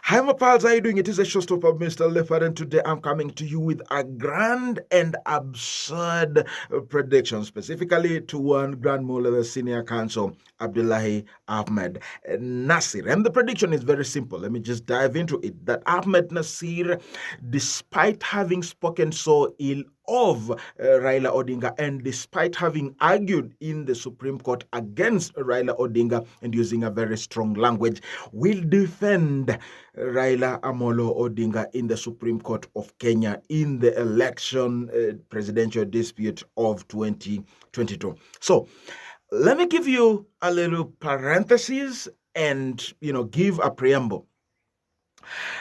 Hi, my pals, how are you doing? It is a showstopper, Mr. Leopard, and today I'm coming to you with a grand and absurd prediction, specifically to one Grand Muller, the Senior Counsel, Abdullahi Ahmed Nassir. And the prediction is very simple. Let me just dive into it. That Ahmed Nassir, despite having spoken so ill of Raila Odinga, and despite having argued in the Supreme Court against Raila Odinga and using a very strong language, will defend Raila Amolo Odinga in the Supreme Court of Kenya in the election presidential dispute of 2022. So let me give you a little parenthesis and give a preamble.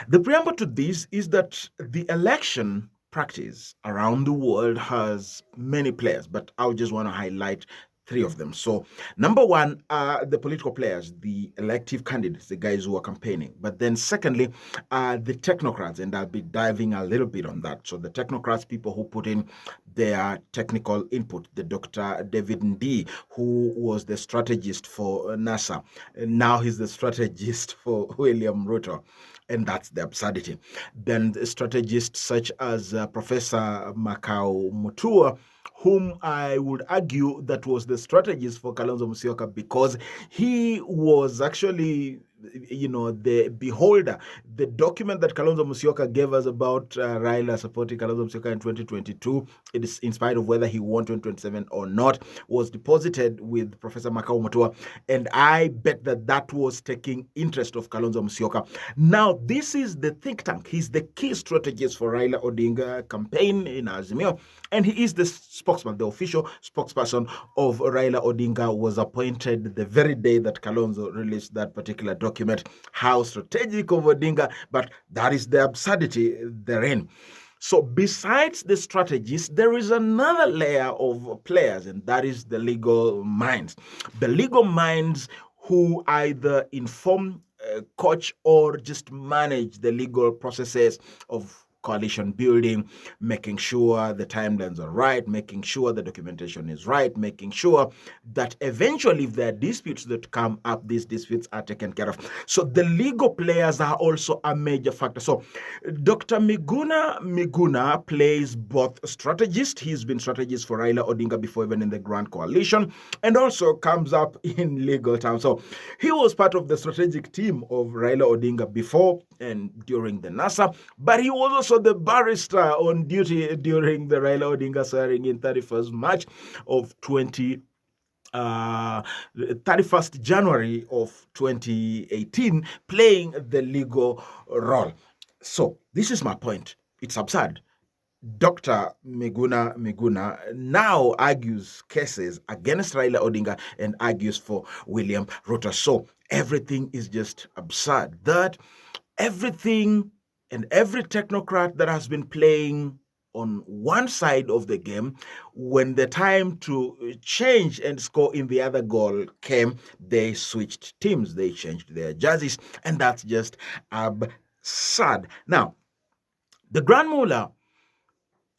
The preamble to this is that the election practice around the world has many players, but I just want to highlight three of them. So, number one are the political players, the elective candidates, the guys who are campaigning. But then, secondly, the technocrats, and I'll be diving a little bit on that. So, the technocrats, people who put in their technical input, the Dr. David Ndii, who was the strategist for NASA, and now he's the strategist for William Ruto. And that's the absurdity. Then the strategists such as Professor Makau Mutua, whom I would argue that was the strategist for Kalonzo Musyoka, because he was actually, the beholder, the document that Kalonzo Musyoka gave us about Raila supporting Kalonzo Musyoka in 2022, it is in spite of whether he won 2027 or not, was deposited with Professor Makau Mutua, and I bet that was taking interest of Kalonzo Musyoka. Now, this is the think tank. He's the key strategist for Raila Odinga campaign in Azimio, and he is the spokesman, the official spokesperson of Raila Odinga, was appointed the very day that Kalonzo released that particular document. How strategic of Odinga, but that is the absurdity therein. So besides the strategists, there is another layer of players, and that is the legal minds. The legal minds who either inform, coach, or just manage the legal processes of coalition building, making sure the timelines are right, making sure the documentation is right, making sure that eventually if there are disputes that come up, these disputes are taken care of. So the legal players are also a major factor. So Dr. Miguna plays both strategist. He's been strategist for Raila Odinga before, even in the Grand Coalition, and also comes up in legal terms. So he was part of the strategic team of Raila Odinga before and during the NASA, but he was also the barrister on duty during the Raila Odinga swearing in 31st March of 31st January of 2018, playing the legal role. So this is my point. It's absurd. Dr. Miguna now argues cases against Raila Odinga and argues for William Ruto. So everything is just absurd. That everything and every technocrat that has been playing on one side of the game, when the time to change and score in the other goal came, they switched teams, they changed their jerseys, and that's just absurd. Now, the Grand Mullah,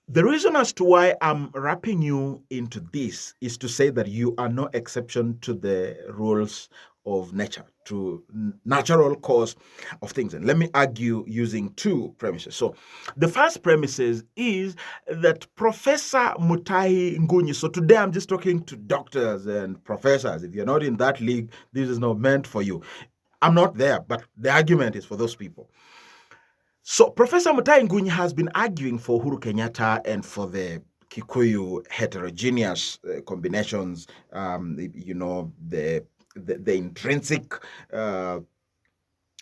the reason as to why I'm wrapping you into this is to say that you are no exception to the rules of nature, to natural course of things. And let me argue using two premises. So the first premises is that Professor Mutahi Ngunyi, so today I'm just talking to doctors and professors. If you're not in that league, this is not meant for you. I'm not there, but the argument is for those people. So Professor Mutahi Ngunyi has been arguing for Uhuru Kenyatta and for the Kikuyu heterogeneous combinations, the intrinsic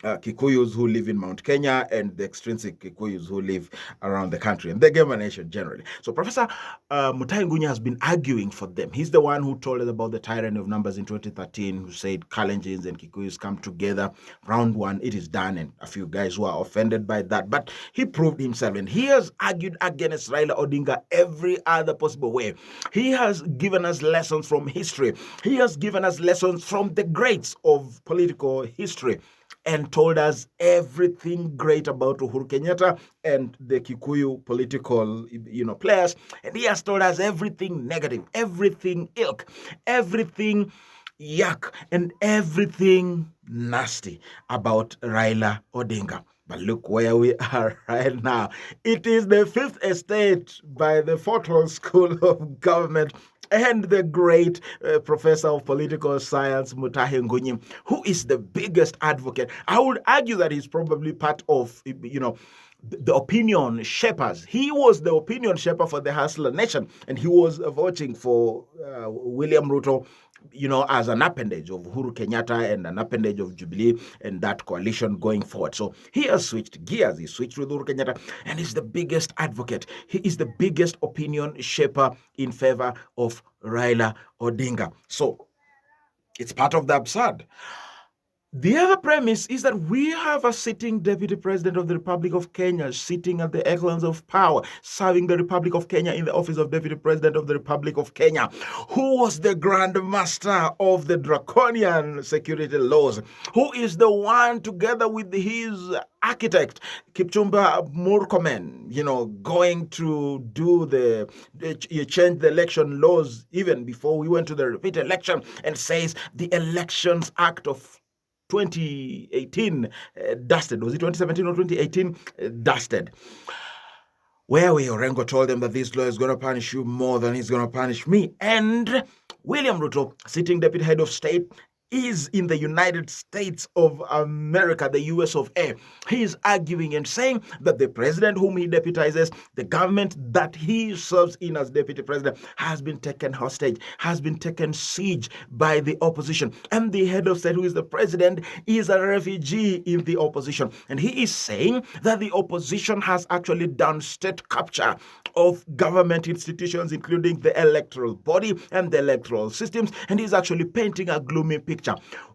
Kikuyus who live in Mount Kenya and the extrinsic Kikuyus who live around the country and the Gema nation generally. So Professor Mutahi Ngunyi has been arguing for them. He's the one who told us about the tyranny of numbers in 2013, who said Kalenjins and Kikuyus come together. Round one, it is done, and a few guys who are offended by that. But he proved himself, and he has argued against Raila Odinga every other possible way. He has given us lessons from history. He has given us lessons from the greats of political history, and told us everything great about Uhuru Kenyatta and the Kikuyu political, players. And he has told us everything negative, everything ilk, everything yuck, and everything nasty about Raila Odinga. But look where we are right now. It is the Fifth Estate by the Fortwell School of Government and the great professor of political science, Mutahi Ngunyi, who is the biggest advocate. I would argue that he's probably part of, the opinion shapers. He was the opinion shaper for the Hustler Nation, and he was voting for William Ruto, as an appendage of Uhuru Kenyatta and an appendage of Jubilee and that coalition going forward. So he has switched gears. He switched with Uhuru Kenyatta and is the biggest advocate. He is the biggest opinion shaper in favor of Raila Odinga. So it's part of the absurd. The other premise is that we have a sitting deputy president of the Republic of Kenya sitting at the echelons of power, serving the Republic of Kenya in the office of deputy president of the Republic of Kenya, who was the grand master of the draconian security laws, who is the one, together with his architect, Kipchumba Murkomen, going to change the election laws even before we went to the repeat election, and says the Elections Act of 2018 dusted. Was it 2017 or 2018 dusted? Where Orengo told them that this law is going to punish you more than he's going to punish me. And William Ruto, sitting deputy head of state, is in the United States of America, the US of A. He is arguing and saying that the president whom he deputizes, the government that he serves in as deputy president, has been taken hostage, has been taken siege by the opposition. And the head of state, who is the president, is a refugee in the opposition. And he is saying that the opposition has actually done state capture of government institutions, including the electoral body and the electoral systems. And he's actually painting a gloomy picture.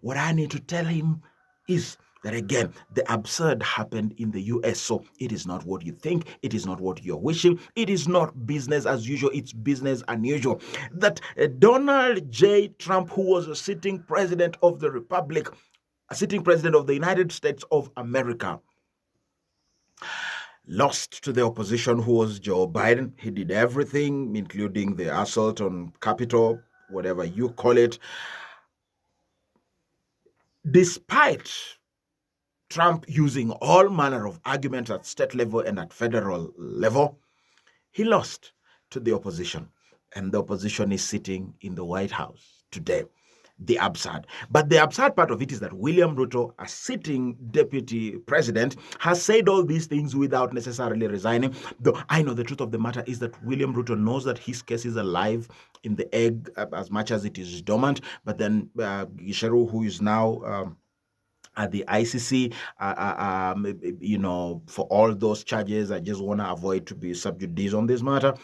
What I need to tell him is that, again, the absurd happened in the US. So it is not what you think. It is not what you're wishing. It is not business as usual. It's business unusual. That Donald J. Trump, who was a sitting president of the Republic, a sitting president of the United States of America, lost to the opposition, who was Joe Biden. He did everything, including the assault on Capitol, whatever you call it. Despite Trump using all manner of arguments at state level and at federal level, he lost to the opposition. And the opposition is sitting in the White House today. The absurd. But the absurd part of it is that William Ruto, a sitting deputy president, has said all these things without necessarily resigning. Though I know the truth of the matter is that William Ruto knows that his case is alive in the egg as much as it is dormant. But then Gisheru, who is now at the ICC, for all those charges, I just want to avoid to be sub judice on this matter.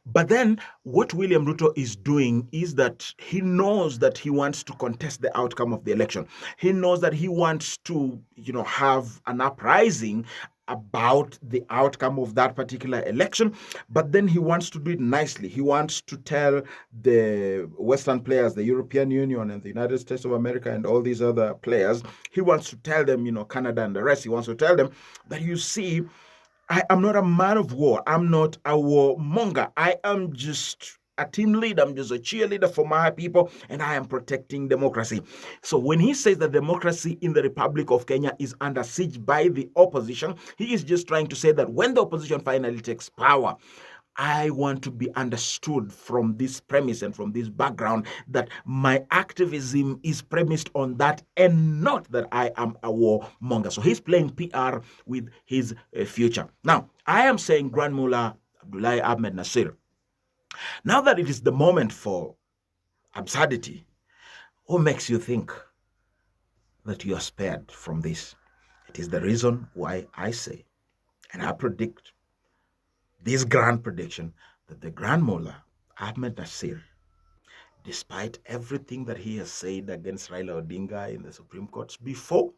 But then what William Ruto is doing is that he knows that he wants to contest the outcome of the election. He knows that he wants to, have an uprising about the outcome of that particular election, but then he wants to do it nicely. He wants to tell the Western players, the European Union and the United States of America and all these other players, he wants to tell them, Canada and the rest, he wants to tell them that, you see, I am not a man of war. I'm not a warmonger. I am just a team leader. I'm just a cheerleader for my people, and I am protecting democracy. So when he says that democracy in the Republic of Kenya is under siege by the opposition, he is just trying to say that when the opposition finally takes power, I want to be understood from this premise and from this background that my activism is premised on that and not that I am a warmonger. So he's playing PR with his future. Now, I am saying Grand Mullah Ahmed Nassir, now that it is the moment for absurdity, what makes you think that you are spared from this? It is the reason why I say, and I predict, this grand prediction, that the Grand Mullah Ahmed Nassir, despite everything that he has said against Raila Odinga in the Supreme Court before,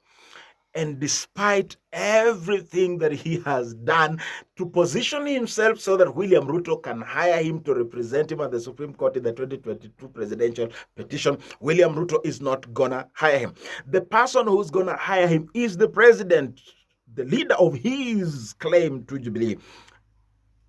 and despite everything that he has done to position himself so that William Ruto can hire him to represent him at the Supreme Court in the 2022 presidential petition, William Ruto is not gonna hire him. The person who's gonna hire him is the president, the leader of his claim to Jubilee.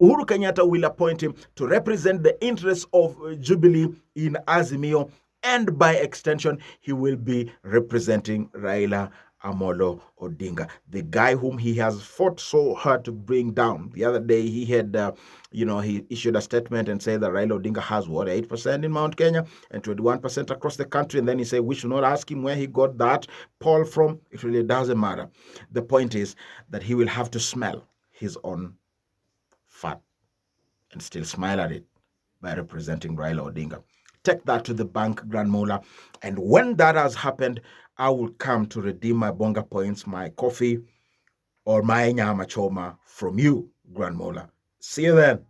Uhuru Kenyatta will appoint him to represent the interests of Jubilee in Azimio, and by extension, he will be representing Raila Amolo Odinga, the guy whom he has fought so hard to bring down. The other day, he had, he issued a statement and said that Raila Odinga has, 8% in Mount Kenya and 21% across the country. And then he said, we should not ask him where he got that poll from. It really doesn't matter. The point is that he will have to smell his own fat and still smile at it by representing Raila Odinga. Take that to the bank, Grand Muller. And when that has happened, I will come to redeem my bonga points, my coffee, or my nyama choma from you, Grand Muller. See you then.